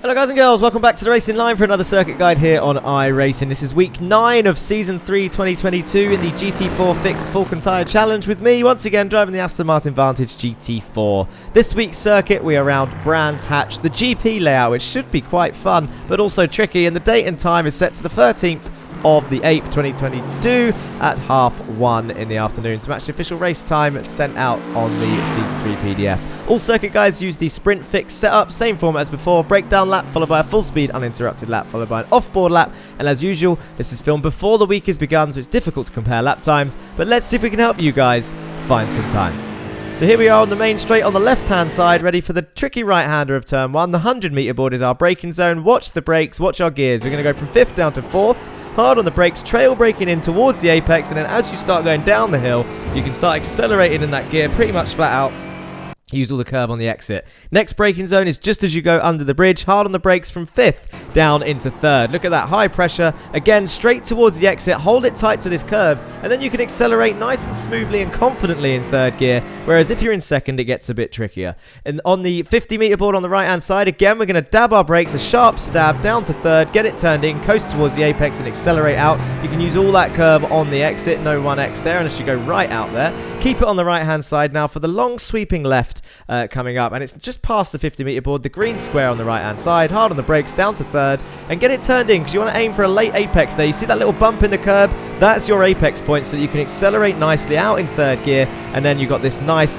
Hello guys and girls, welcome back to the Racing Line for another circuit guide here on iRacing. This is week 9 of Season 3 2022 in the GT4 Fixed Falken Tyre Challenge with me, once again, driving the Aston Martin Vantage GT4. This week's circuit, we are around Vantage, the GP layout, which should be quite fun, but also tricky, and the date and time is set to the 13th of the 8th, 2022 at 1:30 in the afternoon to match the official race time sent out on the Season 3 PDF. All circuit guides use the sprint fix setup, same format as before, breakdown lap followed by a full speed uninterrupted lap followed by an offboard lap, and as usual this is filmed before the week has begun, so it's difficult to compare lap times, but let's see if we can help you guys find some time. So here we are on the main straight on the left-hand side, ready for the tricky right-hander of turn 1. The 100-metre board is our braking zone. Watch the brakes, watch our gears. We're going to go from 5th down to 4th. Hard on the brakes, trail braking in towards the apex, and then as you start going down the hill, you can start accelerating in that gear pretty much flat out. Use all the curb on the exit. Next braking zone is just as you go under the bridge. Hard on the brakes from 5th down into 3rd. Look at that, high pressure. Again, straight towards the exit. Hold it tight to this curb, and then you can accelerate nice and smoothly and confidently in 3rd gear. Whereas if you're in 2nd, it gets a bit trickier. And on the 50-metre board on the right-hand side, again, we're going to dab our brakes, a sharp stab down to 3rd, get it turned in, coast towards the apex and accelerate out. You can use all that curb on the exit. No 1x there, unless you go right out there. Keep it on the right-hand side now for the long sweeping left coming up, and it's just past the 50-metre board, the green square on the right-hand side. Hard on the brakes, down to 3rd, and get it turned in because you want to aim for a late apex there. You see that little bump in the curb? That's your apex point, so that you can accelerate nicely out in 3rd gear, and then you've got this nice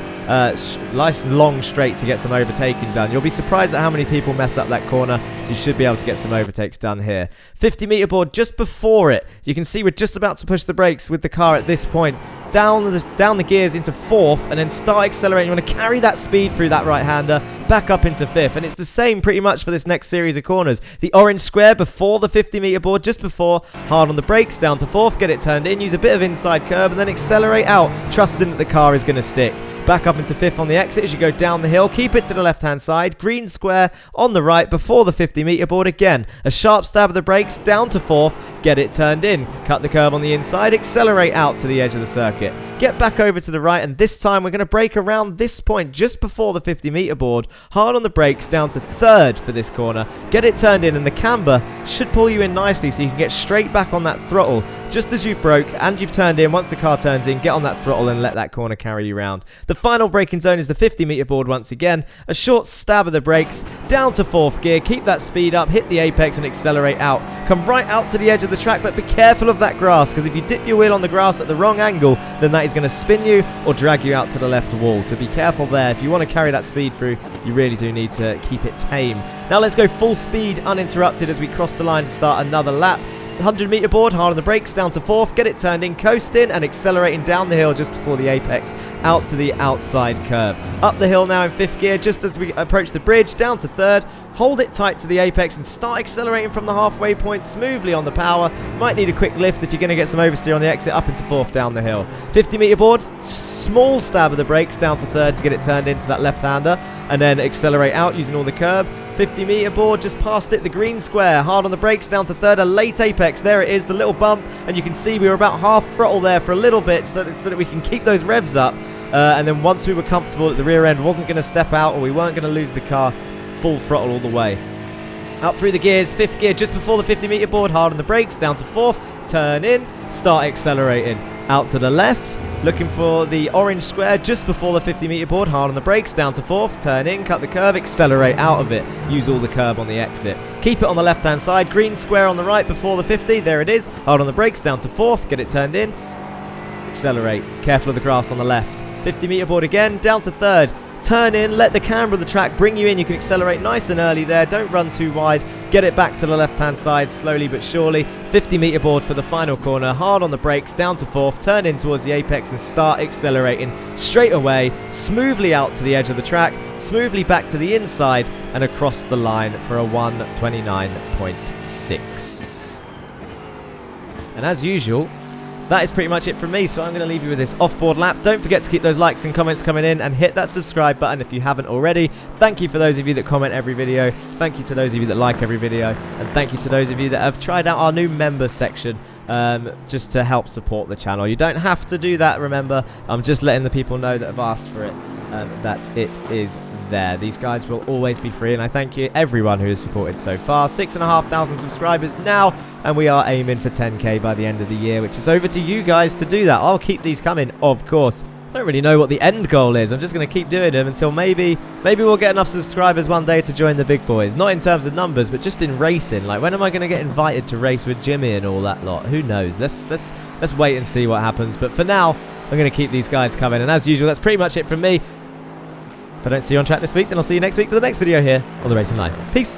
long straight to get some overtaking done. You'll be surprised at how many people mess up that corner, so you should be able to get some overtakes done here. 50-metre board just before it. You can see we're just about to push the brakes with the car at this point. Down the gears into 4th, and then start accelerating. You want to carry that speed through that right-hander, back up into 5th, and it's the same pretty much for this next series of corners. The orange square before the 50-metre board, just before, hard on the brakes, down to 4th, get it turned in, use a bit of inside curb, and then accelerate out, trusting that the car is going to stick. Back up into 5th on the exit as you go down the hill. Keep it to the left-hand side. Green square on the right before the 50-metre board. Again, a sharp stab of the brakes, down to 4th. Get it turned in. Cut the curb on the inside. Accelerate out to the edge of the circuit. Get back over to the right, and this time we're going to brake around this point just before the 50-metre board. Hard on the brakes, down to 3rd for this corner. Get it turned in, and the camber should pull you in nicely so you can get straight back on that throttle just as you've broke and you've turned in. Once the car turns in, get on that throttle and let that corner carry you round. The final braking zone is the 50-metre board once again. A short stab of the brakes, down to 4th gear, keep that speed up, hit the apex and accelerate out. Come right out to the edge of the track, but be careful of that grass, because if you dip your wheel on the grass at the wrong angle, then that is going to spin you or drag you out to the left wall. So be careful there. If you want to carry that speed through, you really do need to keep it tame. Now let's go full speed uninterrupted as we cross the line to start another lap. 100-metre board, hard on the brakes, down to 4th, get it turned in, coast in and accelerating down the hill just before the apex, out to the outside curb. Up the hill now in 5th gear, just as we approach the bridge, down to 3rd, hold it tight to the apex and start accelerating from the halfway point smoothly on the power. Might need a quick lift if you're going to get some oversteer on the exit, up into 4th down the hill. 50-metre board, small stab of the brakes, down to 3rd to get it turned into that left-hander, and then accelerate out using all the curb. 50-metre board, just past it, the green square, hard on the brakes, down to 3rd, a late apex, there it is, the little bump, and you can see we were about half throttle there for a little bit so that we can keep those revs up, and then once we were comfortable that the rear end wasn't going to step out or we weren't going to lose the car, full throttle all the way. Up through the gears, 5th gear, just before the 50-metre board, hard on the brakes, down to 4th, turn in, start accelerating, out to the left, looking for the orange square just before the 50-metre board, hard on the brakes, down to 4th, turn in, cut the curve, accelerate out of it, use all the curb on the exit. Keep it on the left-hand side, green square on the right before the 50, there it is, hard on the brakes, down to 4th, get it turned in, accelerate, careful of the grass on the left. 50-metre board again, down to 3rd, turn in, let the camber of the track bring you in, you can accelerate nice and early there, don't run too wide, get it back to the left-hand side slowly but surely. 50-metre board for the final corner, hard on the brakes, down to 4th, turn in towards the apex and start accelerating straight away, smoothly out to the edge of the track, smoothly back to the inside and across the line for a 1:29.6. And as usual, that is pretty much it from me, so I'm going to leave you with this offboard lap. Don't forget to keep those likes and comments coming in and hit that subscribe button if you haven't already. Thank you for those of you that comment every video. Thank you to those of you that like every video. And thank you to those of you that have tried out our new members section just to help support the channel. You don't have to do that, remember. I'm just letting the people know that have asked for it. and that it is there. These guides will always be free, and I thank you everyone who has supported so far. 6,500 subscribers now, and we are aiming for 10k by the end of the year, which is over to you guys to do that. I'll keep these coming, of course. I don't really know what the end goal is. I'm just going to keep doing them until maybe we'll get enough subscribers one day to join the big boys. Not in terms of numbers, but just in racing. Like, when am I going to get invited to race with Jimmy and all that lot? Who knows? Let's wait and see what happens. But for now, I'm going to keep these guides coming. And as usual, that's pretty much it from me. If I don't see you on track this week, then I'll see you next week for the next video here on the Racing Line. Peace.